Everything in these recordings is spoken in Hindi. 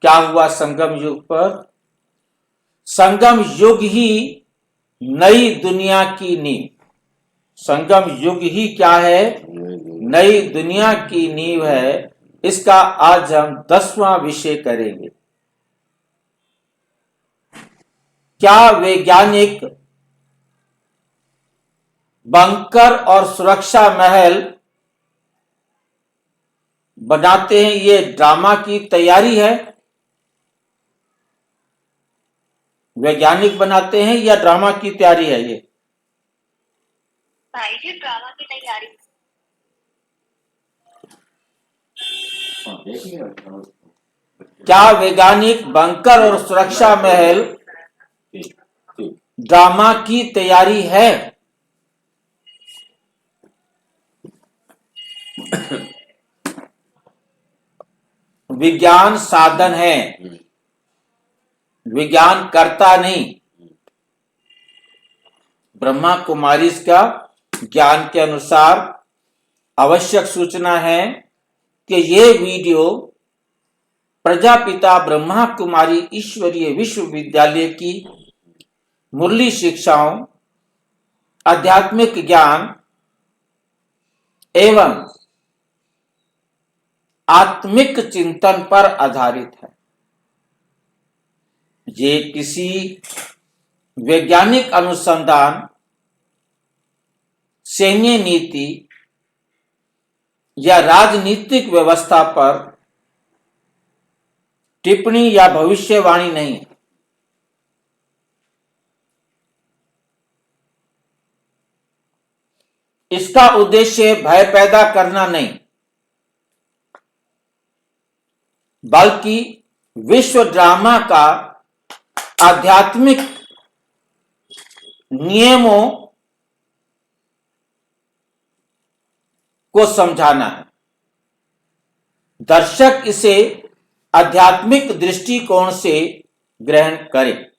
क्या हुआ संगम युग पर? संगम युग ही नई दुनिया की नींव। संगम युग ही क्या है? नई दुनिया की नींव है। इसका आज हम 10वां विषय करेंगे। क्या वैज्ञानिक बंकर और सुरक्षा महल बनाते हैं, ये ड्रामा की तैयारी है? वैज्ञानिक बनाते हैं या ड्रामा की तैयारी है? ये भाई जी ड्रामा की तैयारी। क्या वैज्ञानिक बंकर और सुरक्षा महल ड्रामा की तैयारी है? विज्ञान साधन है, विज्ञान करता नहीं। ब्रह्मा कुमारी का ज्ञान के अनुसार आवश्यक सूचना है कि ये वीडियो प्रजापिता ब्रह्मा कुमारी ईश्वरीय विश्वविद्यालय की मुरली शिक्षाओं, आध्यात्मिक ज्ञान एवं आत्मिक चिंतन पर आधारित है। ये किसी वैज्ञानिक अनुसंधान, सैन्य नीति या राजनीतिक व्यवस्था पर टिप्पणी या भविष्यवाणी नहीं है। इसका उद्देश्य भय पैदा करना नहीं, बल्कि विश्व ड्रामा का आध्यात्मिक नियमों को समझाना है। दर्शक इसे आध्यात्मिक दृष्टिकोण से ग्रहण करें।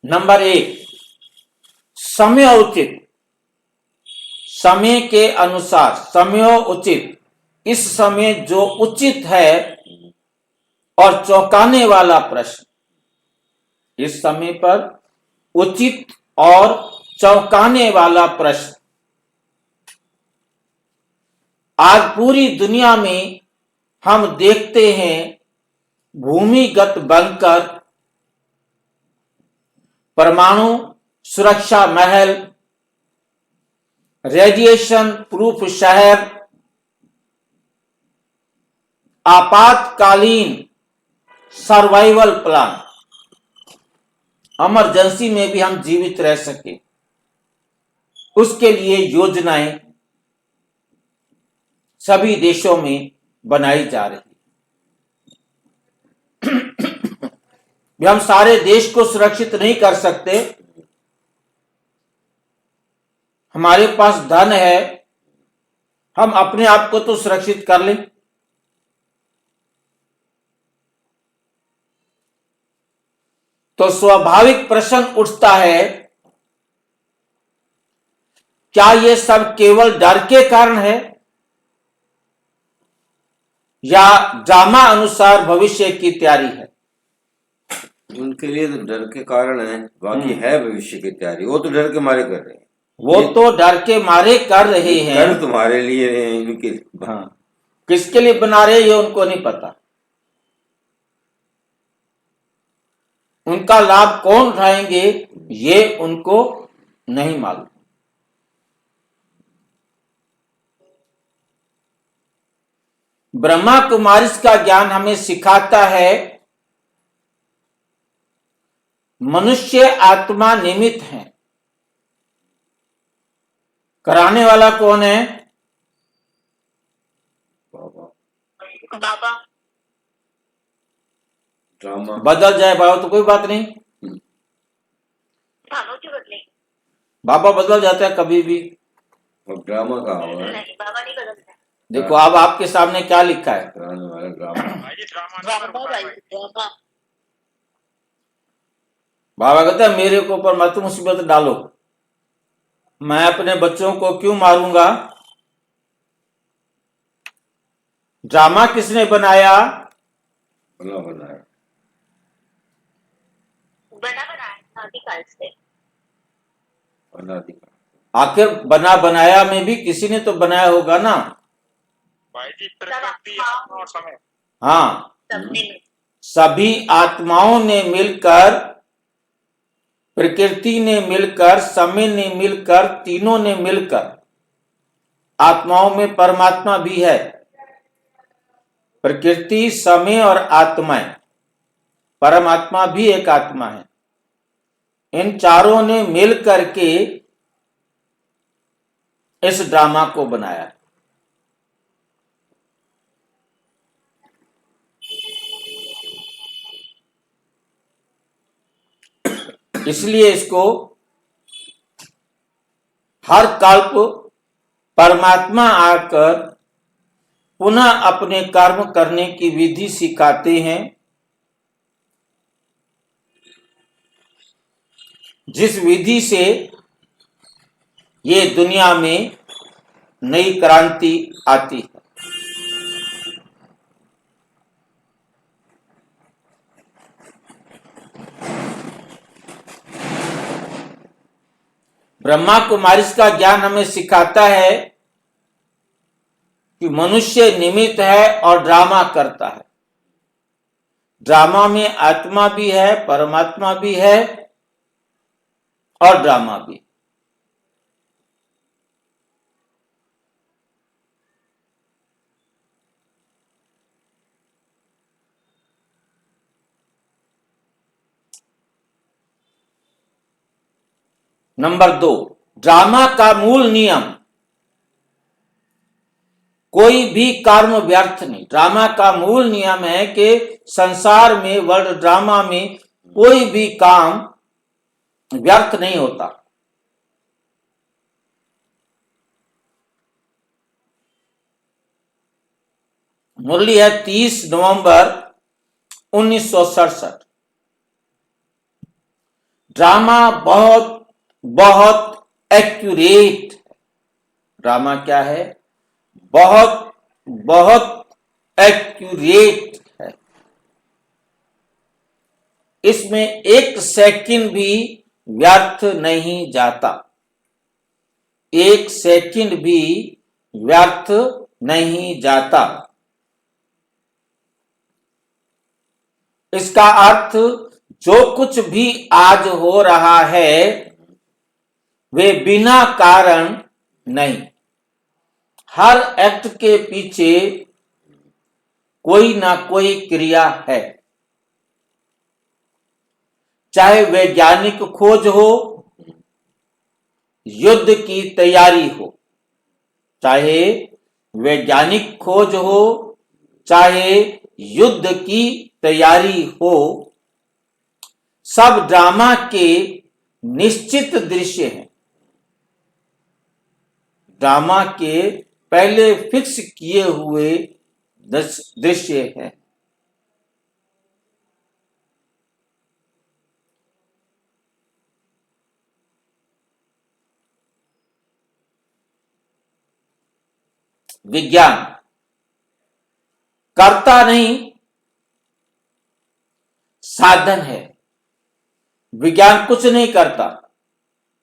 नंबर 1, समयोचित। समय के अनुसार समयोचित, इस समय जो उचित है और चौंकाने वाला प्रश्न। इस समय पर उचित और चौंकाने वाला प्रश्न। आज पूरी दुनिया में हम देखते हैं भूमिगत बंकर, परमाणु सुरक्षा महल, रेडिएशन प्रूफ शहर, आपातकालीन सर्वाइवल प्लान, इमरजेंसी में भी हम जीवित रह सके उसके लिए योजनाएं सभी देशों में बनाई जा रही। हम सारे देश को सुरक्षित नहीं कर सकते। हमारे पास धन है, हम अपने आप को तो सुरक्षित कर लें। तो स्वाभाविक प्रश्न उठता है, क्या ये सब केवल डर के कारण है या ड्रामा अनुसार भविष्य की तैयारी है? उनके लिए तो डर के कारण है, बाकी है भविष्य की तैयारी। वो तो डर के मारे कर रहे हैं। वो तो डर के मारे कर रहे हैं। कर तुम्हारे लिए इनके, हाँ, किसके लिए बना रहे ये उनको नहीं पता। उनका लाभ कौन उठाएंगे ये उनको नहीं मालूम। ब्रह्मा कुमारी का ज्ञान हमें सिखाता है मनुष्य आत्मा निमित्त है। कराने वाला कौन है? बाबा। ड्रामा बदल जाए बाबा तो कोई बात नहीं, बाबा बदल जाता है कभी भी। ड्रामा का हुआ है। नहीं, बाबा नहीं बदलता। देखो अब आपके सामने क्या लिखा है। बाबा कहते हैं मेरे को ऊपर मत मुसीबत डालो, मैं अपने बच्चों को क्यों मारूंगा? ड्रामा किसने बनाया? बना बनाया। बना बनाया अधिकाल से। अनादिकाल। आखिर बना बनाया में भी किसी ने तो बनाया होगा ना। भाई जी प्रकृति आत्मा और समय। हाँ, सबने मिल सभी आत्माओं ने मिलकर, प्रकृति ने मिलकर, समय ने मिलकर, तीनों ने मिलकर, आत्माओं में परमात्मा भी है। प्रकृति, समय और आत्माएं, परमात्मा भी एक आत्मा है। इन चारों ने मिल करके इस ड्रामा को बनाया। इसलिए इसको हर कल्प परमात्मा आकर पुनः अपने कर्म करने की विधि सिखाते हैं, जिस विधि से ये दुनिया में नई क्रांति आती है। ब्रह्मा कुमारी का ज्ञान हमें सिखाता है कि मनुष्य निमित्त है और ड्रामा करता है। ड्रामा में आत्मा भी है, परमात्मा भी है और ड्रामा भी। नंबर 2, ड्रामा का मूल नियम, कोई भी कर्म व्यर्थ नहीं। ड्रामा का मूल नियम है कि संसार में, वर्ल्ड ड्रामा में कोई भी काम व्यर्थ नहीं होता। मुरली है 30 नवंबर 1967। ड्रामा बहुत बहुत एक्यूरेट। ड्रामा क्या है? बहुत बहुत एक्यूरेट है। इसमें एक सेकंड भी व्यर्थ नहीं जाता। एक सेकंड भी व्यर्थ नहीं जाता। इसका अर्थ जो कुछ भी आज हो रहा है वे बिना कारण नहीं। हर एक्ट के पीछे कोई ना कोई क्रिया है। चाहे वैज्ञानिक खोज हो, युद्ध की तैयारी हो, चाहे वैज्ञानिक खोज हो, चाहे युद्ध की तैयारी हो, सब ड्रामा के निश्चित दृश्य हैं। ड्रामा के पहले फिक्स किए हुए दृश्य हैं। विज्ञान कर्ता नहीं, साधन है। विज्ञान कुछ नहीं करता।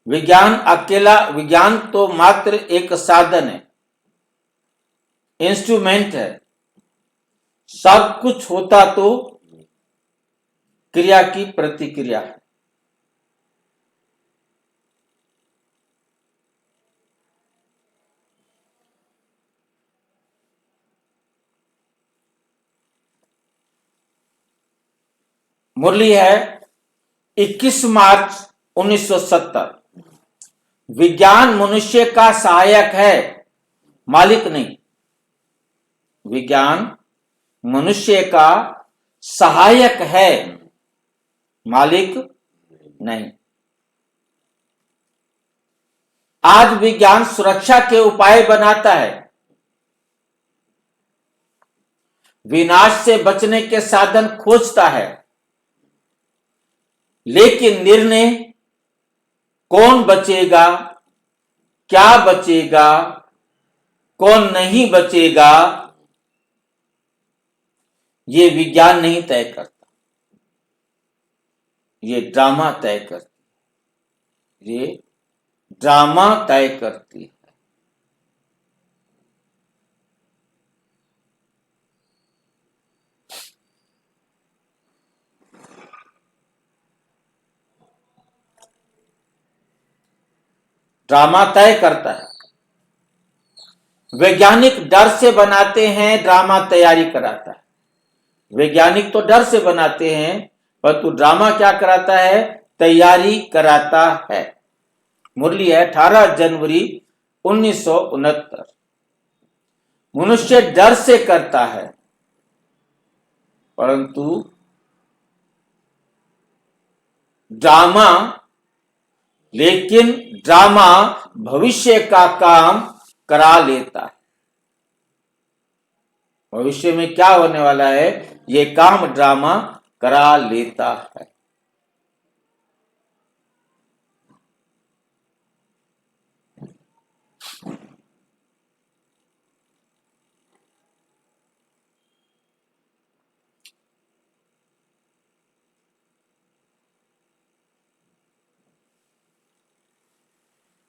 विज्ञान अकेला, विज्ञान तो मात्र एक साधन है, इंस्ट्रूमेंट है। सब कुछ होता तो क्रिया की प्रतिक्रिया है। मुरली है 21 मार्च 1970। विज्ञान मनुष्य का सहायक है, मालिक नहीं। विज्ञान मनुष्य का सहायक है, मालिक नहीं। आज विज्ञान सुरक्षा के उपाय बनाता है, विनाश से बचने के साधन खोजता है, लेकिन निर्णय कौन बचेगा, क्या बचेगा, कौन नहीं बचेगा, ये विज्ञान नहीं तय करता, ये ड्रामा तय करती, ये ड्रामा तय करती है। ड्रामा तय करता है। वैज्ञानिक डर से बनाते हैं, ड्रामा तैयारी कराता है। वैज्ञानिक तो डर से बनाते हैं, परंतु ड्रामा क्या कराता है? तैयारी कराता है। मुरली है 18 जनवरी 1969। मनुष्य डर से करता है, परंतु ड्रामा, लेकिन ड्रामा भविष्य का काम करा लेता है। भविष्य में क्या होने वाला है, ये काम ड्रामा करा लेता है।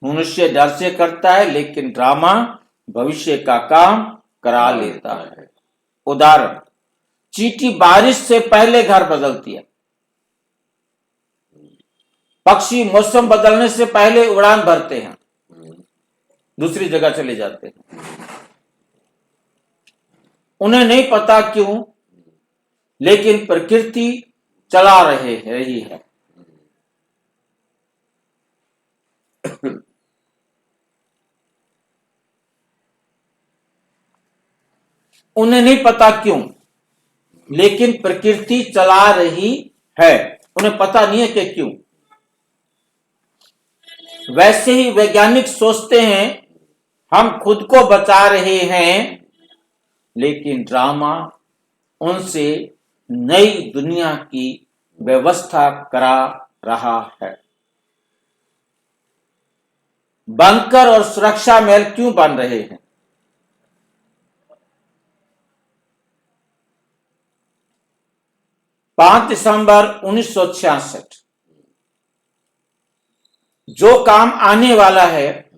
मनुष्य डर से करता है, लेकिन ड्रामा भविष्य का काम करा लेता है। उदाहरण, चींटी बारिश से पहले घर बदलती है। पक्षी मौसम बदलने से पहले उड़ान भरते हैं, दूसरी जगह चले जाते हैं। उन्हें नहीं पता क्यों, लेकिन प्रकृति चला रही है। उन्हें नहीं पता क्यों, लेकिन प्रकृति चला रही है। उन्हें पता नहीं है कि क्यों। वैसे ही वैज्ञानिक सोचते हैं हम खुद को बचा रहे हैं, लेकिन ड्रामा उनसे नई दुनिया की व्यवस्था करा रहा है। बंकर और सुरक्षा महल क्यों बन रहे हैं? 5 दिसंबर 1966। जो काम आने वाला है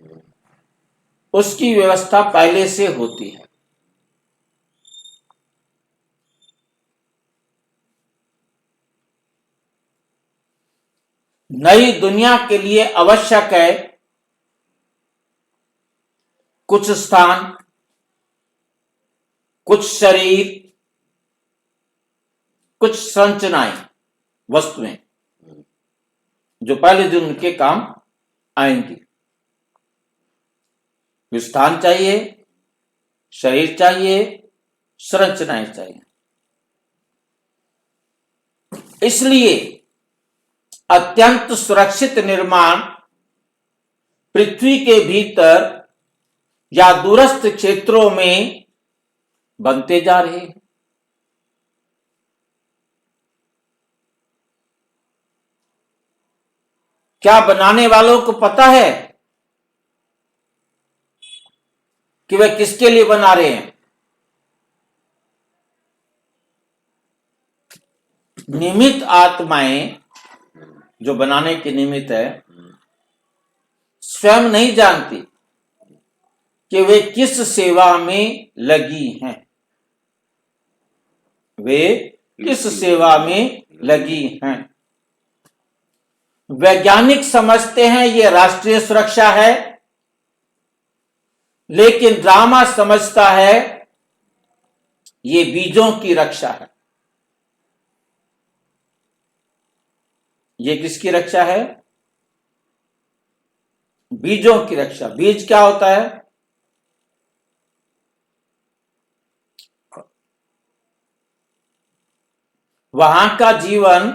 उसकी व्यवस्था पहले से होती है। नई दुनिया के लिए आवश्यक है कुछ स्थान, कुछ शरीर, कुछ संरचनाएं, वस्तुएं जो पहले दिन उनके काम आएंगी। स्थान चाहिए, शरीर चाहिए, संरचनाएं चाहिए। इसलिए अत्यंत सुरक्षित निर्माण पृथ्वी के भीतर या दूरस्थ क्षेत्रों में बनते जा रहे हैं। क्या बनाने वालों को पता है कि वे किसके लिए बना रहे हैं? निमित्त आत्माएं जो बनाने के निमित्त है, स्वयं नहीं जानती कि वे किस सेवा में लगी हैं। वे किस सेवा में लगी हैं। वैज्ञानिक समझते हैं यह राष्ट्रीय सुरक्षा है, लेकिन ड्रामा समझता है ये बीजों की रक्षा है। ये किसकी रक्षा है? बीजों की रक्षा। बीज क्या होता है? वहां का जीवन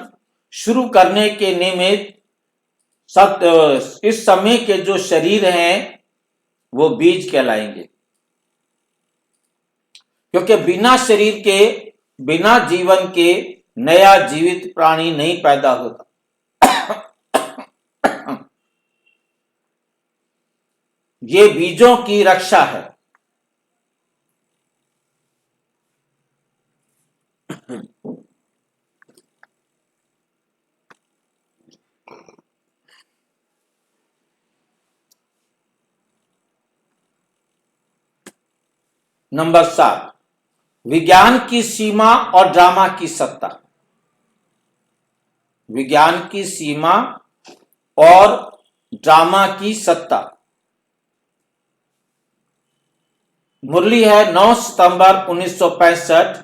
शुरू करने के निमित्त इस समय के जो शरीर हैं वो बीज कहलाएंगे, क्योंकि बिना शरीर के, बिना जीवन के नया जीवित प्राणी नहीं पैदा होता। ये बीजों की रक्षा है। नंबर 7, विज्ञान की सीमा और ड्रामा की सत्ता। विज्ञान की सीमा और ड्रामा की सत्ता। मुरली है 9 सितंबर 1965।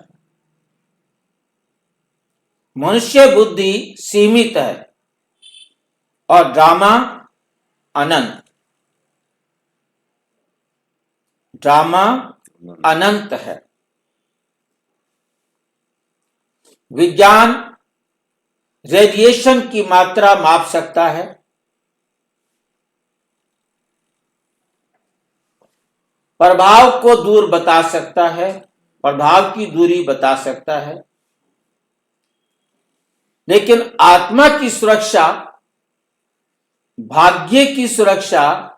मनुष्य बुद्धि सीमित है और ड्रामा अनंत। ड्रामा अनंत है। विज्ञान रेडिएशन की मात्रा माप सकता है। प्रभाव को दूर बता सकता है, प्रभाव की दूरी बता सकता है, लेकिन आत्मा की सुरक्षा, भाग्य की सुरक्षा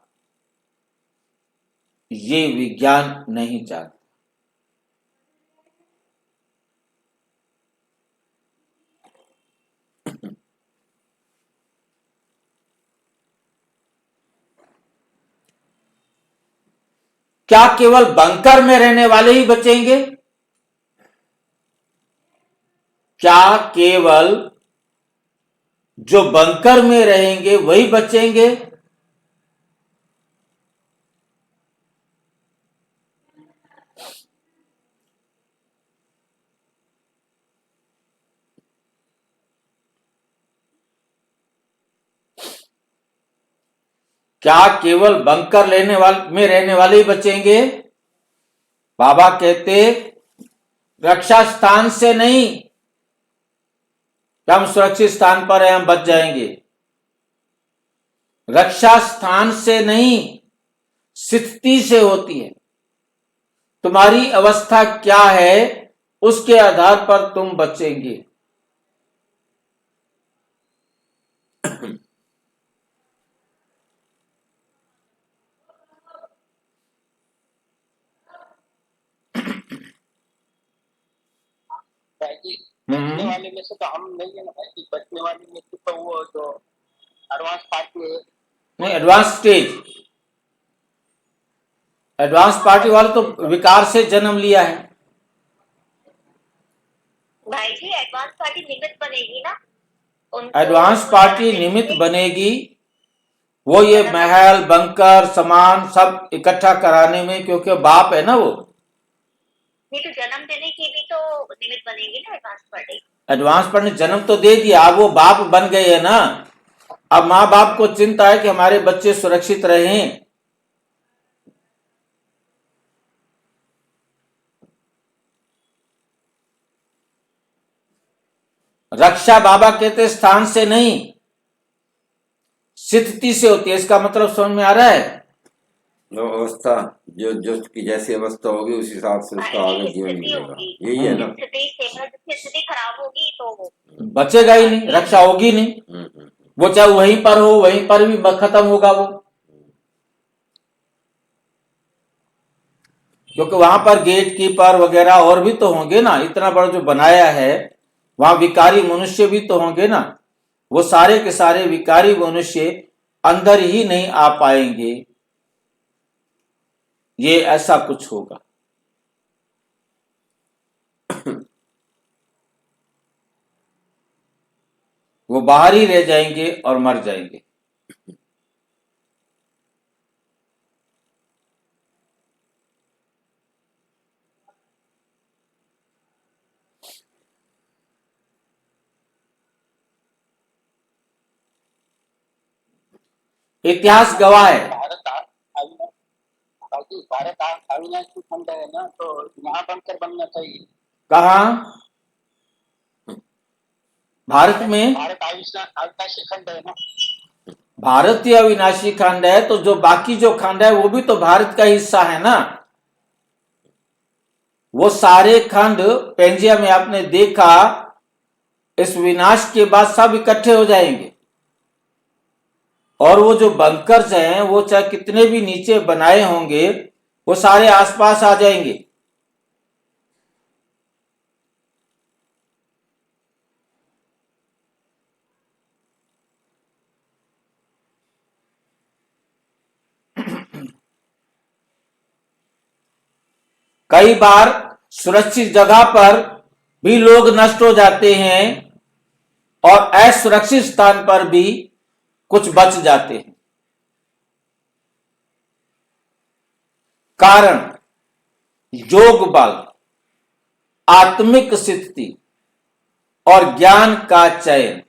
ये विज्ञान नहीं चाहता। क्या केवल बंकर में रहने वाले ही बचेंगे? क्या केवल जो बंकर में रहेंगे वही बचेंगे? क्या केवल बंकर में रहने वाले ही बचेंगे? बाबा कहते रक्षा स्थान से नहीं कि हम सुरक्षित स्थान पर हैं, हम बच जाएंगे। रक्षा स्थान से नहीं, स्थिति से होती है। तुम्हारी अवस्था क्या है उसके आधार पर तुम बचेंगे। भाई बचने वाले में से तो हम नहीं है ना भाई, बचने वाले में से तो वो जो एडवांस पार्टी है। नहीं, एडवांस पार्टी वाले तो विकार से जन्म लिया है। भाई जी एडवांस पार्टी निमित्त बनेगी ना। एडवांस पार्टी निमित्त बनेगी, वो ये महल बंकर सामान सब इकट्ठा कराने में, क्योंकि बाप है ना वो। नहीं तो जन्म देने की भी तो निमित्त बनेगी ना एडवांस पार्टी। एडवांस पार्टी ने जन्म तो दे दिया, अब वो बाप बन गए है ना। अब माँ बाप को चिंता है कि हमारे बच्चे सुरक्षित रहें। रक्षा बाबा कहते स्थान से नहीं, स्थिति से होती है। इसका मतलब समझ में आ रहा है? जो अवस्था, जो जो उसकी जैसी अवस्था होगी उस हिसाब से उसका आगे जीवन मिलेगा। यही है ना। स्थिति खराब होगी तो बचेगा ही नहीं, रक्षा होगी नहीं। वो चाहे वहीं पर हो, वहीं पर भी खत्म होगा वो, क्योंकि वहां पर गेट कीपर वगैरह और भी तो होंगे ना। इतना बड़ा जो बनाया है वहां विकारी मनुष्य भी तो होंगे ना। वो सारे के सारे विकारी मनुष्य अंदर ही नहीं आ पाएंगे। ये ऐसा कुछ होगा। वो बाहर ही रह जाएंगे और मर जाएंगे। इतिहास गवाह है। भारत अविनाशी खंड है ना, तो यहाँ बनकर बनना चाहिए। कहा? भारत में भारत अविनाशी खंड है ना। भारत ही अविनाशी खंड है, तो जो बाकी जो खंड है वो भी तो भारत का हिस्सा है ना। वो सारे खंड पेंजिया में आपने देखा, इस विनाश के बाद सब इकट्ठे हो जाएंगे। और वो जो बंकर्स हैं वो चाहे कितने भी नीचे बनाए होंगे, वो सारे आसपास आ जाएंगे। कई बार सुरक्षित जगह पर भी लोग नष्ट हो जाते हैं और असुरक्षित स्थान पर भी कुछ बच जाते हैं। कारण योग बल, आत्मिक स्थिति और ज्ञान का चयन।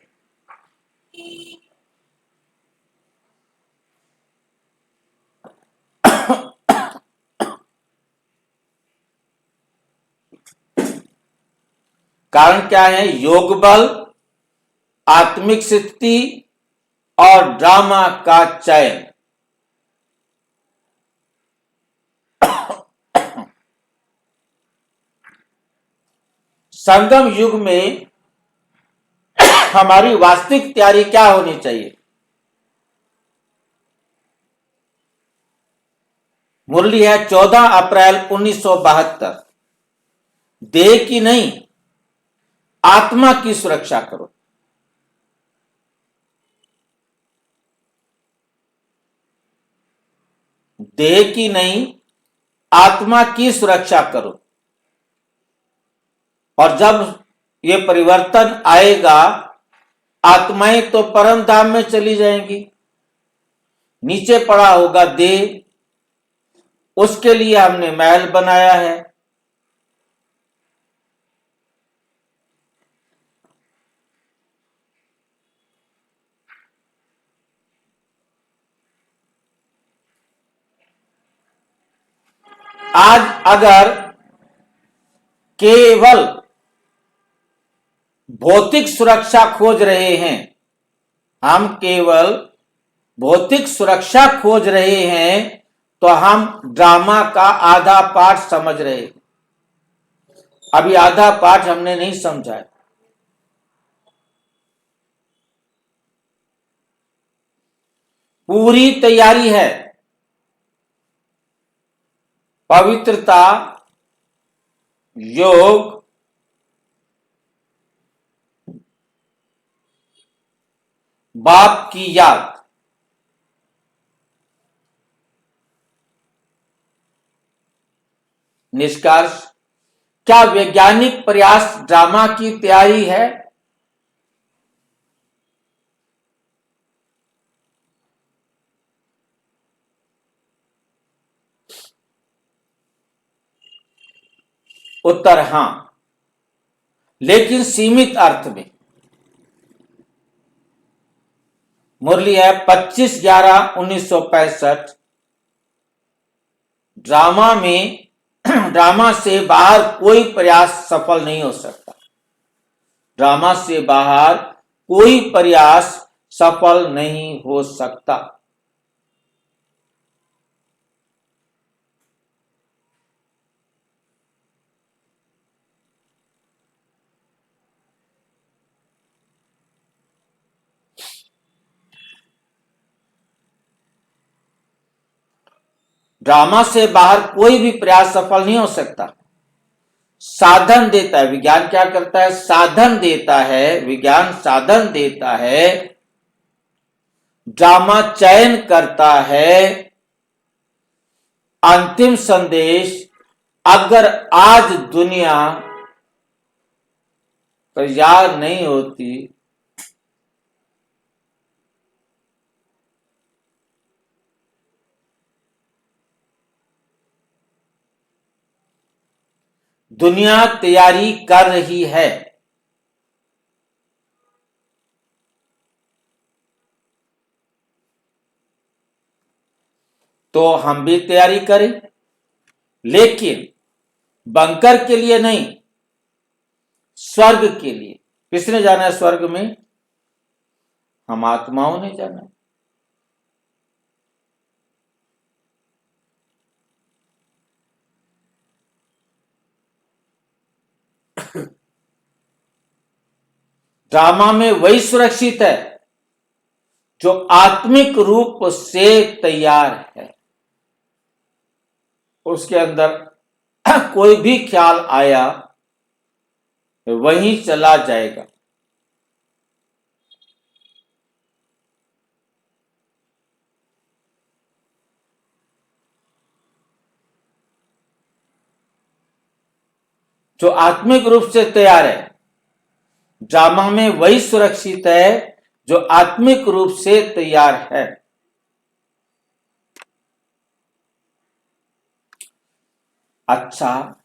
कारण क्या है? योग बल, आत्मिक स्थिति और ड्रामा का चयन। संगम युग में हमारी वास्तविक तैयारी क्या होनी चाहिए? मुरली है 14 अप्रैल 1972। देह की नहीं, आत्मा की सुरक्षा करो। देह की नहीं, आत्मा की सुरक्षा करो। और जब ये परिवर्तन आएगा, आत्माएं तो परम धाम में चली जाएंगी, नीचे पड़ा होगा देह। उसके लिए हमने महल बनाया है। आज अगर केवल भौतिक सुरक्षा खोज रहे हैं, हम केवल भौतिक सुरक्षा खोज रहे हैं, तो हम ड्रामा का आधा पाठ समझ रहे हैं। अभी आधा पाठ हमने नहीं समझा है। पूरी तैयारी है। पवित्रता, योग, बाप की याद। निष्कर्ष, क्या वैज्ञानिक प्रयास ड्रामा की तैयारी है? उत्तर हां, लेकिन सीमित अर्थ में। मुरली है 25/11/1965। ड्रामा से बाहर कोई प्रयास सफल नहीं हो सकता। ड्रामा से बाहर कोई प्रयास सफल नहीं हो सकता। ड्रामा से बाहर कोई भी प्रयास सफल नहीं हो सकता। साधन देता है। विज्ञान क्या करता है? साधन देता है। विज्ञान साधन देता है। ड्रामा चयन करता है। अंतिम संदेश, अगर आज दुनिया तैयार नहीं होती दुनिया तैयारी कर रही है, तो हम भी तैयारी करें, लेकिन बंकर के लिए नहीं, स्वर्ग के लिए। किसने जाना है स्वर्ग में? हम आत्माओं ने जाना है। ड्रामा में वही सुरक्षित है जो आत्मिक रूप से तैयार है। उसके अंदर कोई भी ख्याल आया वहीं चला जाएगा। जो आत्मिक रूप से तैयार है। ड्रामा में वही सुरक्षित है जो आत्मिक रूप से तैयार है। अच्छा,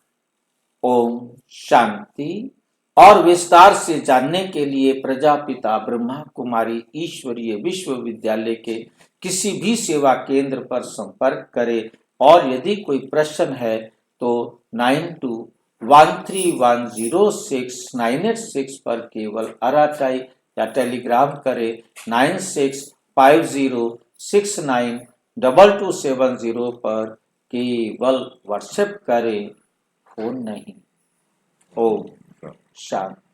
ओम शांति। और विस्तार से जानने के लिए प्रजापिता ब्रह्मा कुमारी ईश्वरीय विश्वविद्यालय के किसी भी सेवा केंद्र पर संपर्क करें। और यदि कोई प्रश्न है तो 9213106986 पर केवल RTI या टेलीग्राम करें। 9650692270 पर केवल व्हाट्सएप करें, फोन नहीं। ओम शांति।